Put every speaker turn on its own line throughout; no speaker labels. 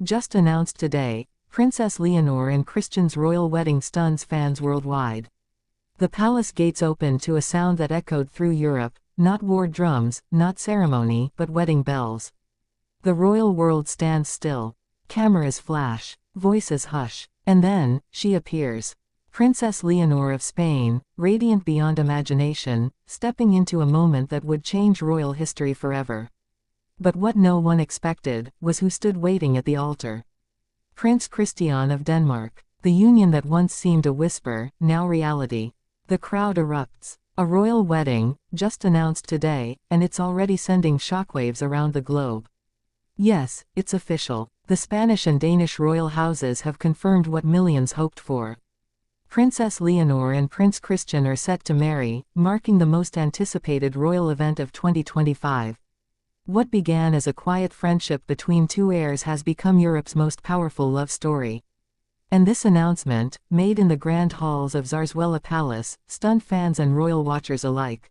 Just announced today, Princess Leonor and Christian's royal wedding stuns fans worldwide. The palace gates opened to a sound that echoed through Europe, not war drums, not ceremony, but wedding bells. The royal world stands still. Cameras flash, voices hush, and then, she appears. Princess Leonor of Spain, radiant beyond imagination, stepping into a moment that would change royal history forever. But what no one expected, was who stood waiting at the altar. Prince Christian of Denmark. The union that once seemed a whisper, now reality. The crowd erupts. A royal wedding, just announced today, and it's already sending shockwaves around the globe. Yes, it's official. The Spanish and Danish royal houses have confirmed what millions hoped for. Princess Leonor and Prince Christian are set to marry, marking the most anticipated royal event of 2025. What began as a quiet friendship between two heirs has become Europe's most powerful love story. And this announcement, made in the grand halls of Zarzuela Palace, stunned fans and royal watchers alike.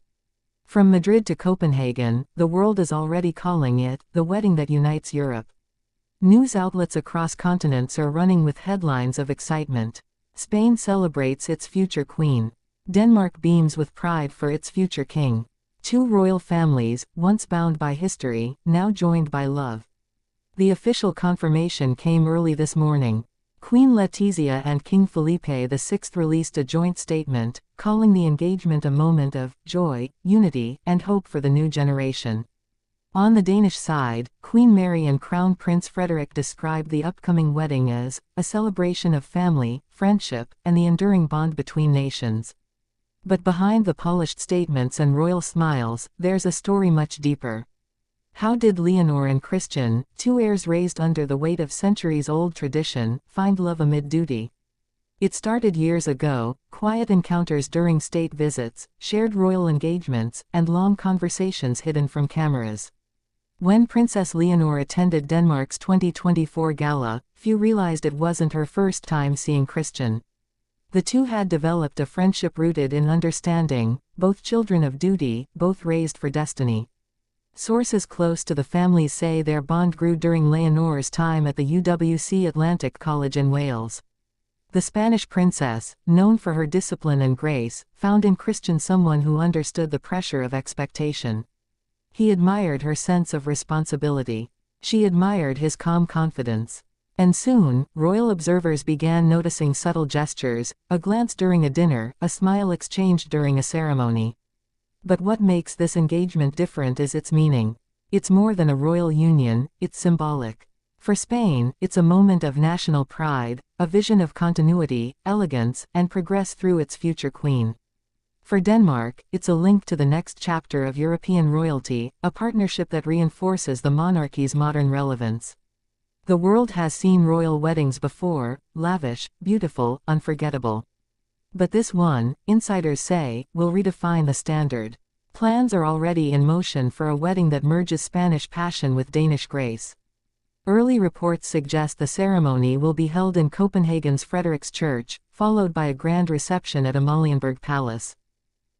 From Madrid to Copenhagen, the world is already calling it the wedding that unites Europe. News outlets across continents are running with headlines of excitement. Spain celebrates its future queen. Denmark beams with pride for its future king. Two royal families, once bound by history, now joined by love. The official confirmation came early this morning. Queen Letizia and King Felipe VI released a joint statement, calling the engagement a moment of joy, unity, and hope for the new generation. On the Danish side, Queen Mary and Crown Prince Frederik described the upcoming wedding as a celebration of family, friendship, and the enduring bond between nations. But behind the polished statements and royal smiles, there's a story much deeper. How did Leonor and Christian, two heirs raised under the weight of centuries-old tradition, find love amid duty? It started years ago, quiet encounters during state visits, shared royal engagements, and long conversations hidden from cameras. When Princess Leonor attended Denmark's 2024 gala, few realized it wasn't her first time seeing Christian. The two had developed a friendship rooted in understanding, both children of duty, both raised for destiny. Sources close to the families say their bond grew during Leonor's time at the UWC Atlantic College in Wales. The Spanish princess, known for her discipline and grace, found in Christian someone who understood the pressure of expectation. He admired her sense of responsibility. She admired his calm confidence. And soon, royal observers began noticing subtle gestures, a glance during a dinner, a smile exchanged during a ceremony. But what makes this engagement different is its meaning. It's more than a royal union, it's symbolic. For Spain, it's a moment of national pride, a vision of continuity, elegance, and progress through its future queen. For Denmark, it's a link to the next chapter of European royalty, a partnership that reinforces the monarchy's modern relevance. The world has seen royal weddings before, lavish, beautiful, unforgettable. But this one, insiders say, will redefine the standard. Plans are already in motion for a wedding that merges Spanish passion with Danish grace. Early reports suggest the ceremony will be held in Copenhagen's Frederikschurch, followed by a grand reception at Amalienborg Palace.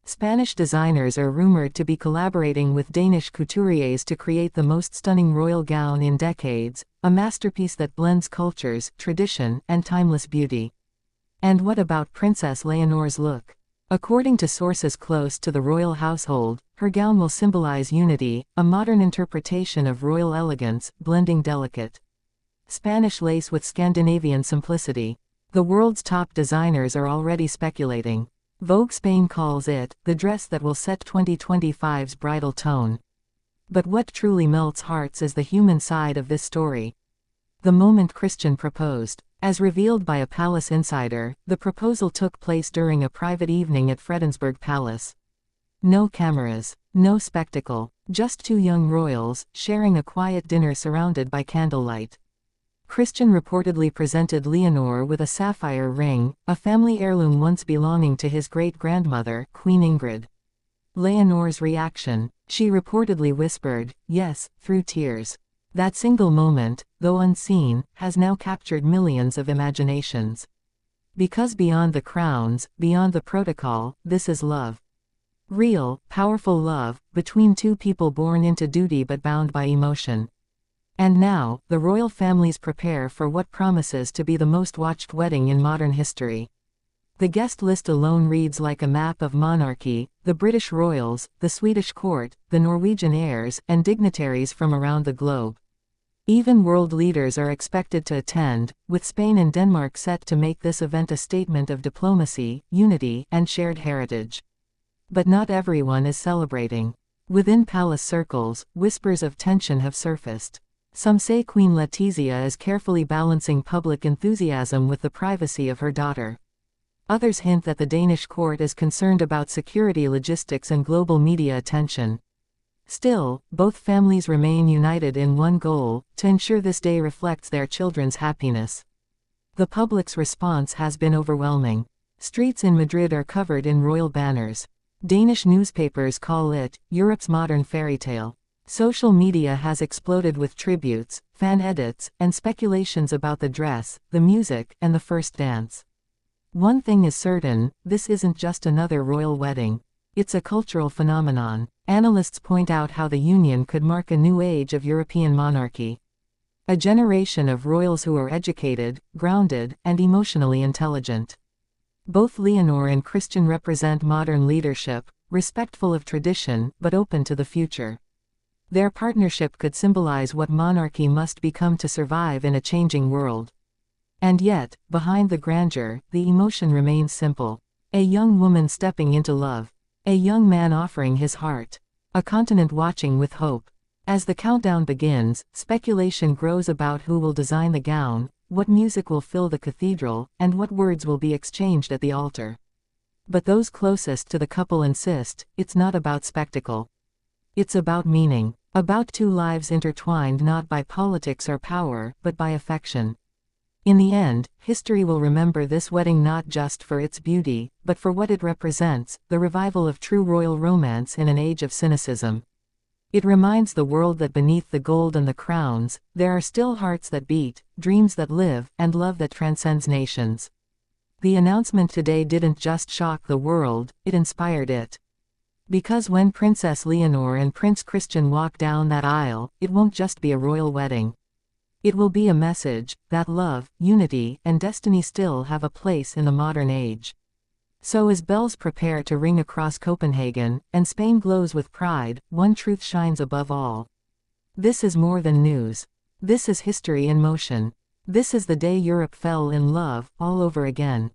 Spanish designers are rumored to be collaborating with Danish couturiers to create the most stunning royal gown in decades, a masterpiece that blends cultures, tradition, and timeless beauty. And what about Princess Leonor's look? According to sources close to the royal household, her gown will symbolize unity, a modern interpretation of royal elegance, blending delicate Spanish lace with Scandinavian simplicity. The world's top designers are already speculating. Vogue Spain calls it the dress that will set 2025's bridal tone. But what truly melts hearts is the human side of this story. The moment Christian proposed. As revealed by a palace insider, the proposal took place during a private evening at Fredensborg Palace. No cameras, no spectacle, just two young royals, sharing a quiet dinner surrounded by candlelight. Christian reportedly presented Leonor with a sapphire ring, a family heirloom once belonging to his great-grandmother, Queen Ingrid. Leonor's reaction. She reportedly whispered, yes, through tears. That single moment, though unseen, has now captured millions of imaginations. Because beyond the crowns, beyond the protocol, this is love. Real, powerful love, between two people born into duty but bound by emotion. And now, the royal families prepare for what promises to be the most watched wedding in modern history. The guest list alone reads like a map of monarchy: the British royals, the Swedish court, the Norwegian heirs, and dignitaries from around the globe. Even world leaders are expected to attend, with Spain and Denmark set to make this event a statement of diplomacy, unity, and shared heritage. But not everyone is celebrating. Within palace circles, whispers of tension have surfaced. Some say Queen Letizia is carefully balancing public enthusiasm with the privacy of her daughter. Others hint that the Danish court is concerned about security logistics and global media attention. Still, both families remain united in one goal: to ensure this day reflects their children's happiness. The public's response has been overwhelming. Streets in Madrid are covered in royal banners. Danish newspapers call it Europe's modern fairy tale. Social media has exploded with tributes, fan edits, and speculations about the dress, the music, and the first dance. One thing is certain: this isn't just another royal wedding. It's a cultural phenomenon. Analysts point out how the union could mark a new age of European monarchy. A generation of royals who are educated, grounded, and emotionally intelligent. Both Leonor and Christian represent modern leadership, respectful of tradition, but open to the future. Their partnership could symbolize what monarchy must become to survive in a changing world. And yet, behind the grandeur, the emotion remains simple. A young woman stepping into love. A young man offering his heart. A continent watching with hope. As the countdown begins, speculation grows about who will design the gown, what music will fill the cathedral, and what words will be exchanged at the altar. But those closest to the couple insist, it's not about spectacle. It's about meaning. About two lives intertwined not by politics or power, but by affection. In the end, history will remember this wedding not just for its beauty, but for what it represents: the revival of true royal romance in an age of cynicism. It reminds the world that beneath the gold and the crowns, there are still hearts that beat, dreams that live, and love that transcends nations. The announcement today didn't just shock the world, it inspired it. Because when Princess Leonor and Prince Christian walk down that aisle, it won't just be a royal wedding. It will be a message that love, unity, and destiny still have a place in the modern age. So as bells prepare to ring across Copenhagen, and Spain glows with pride, one truth shines above all. This is more than news. This is history in motion. This is the day Europe fell in love, all over again.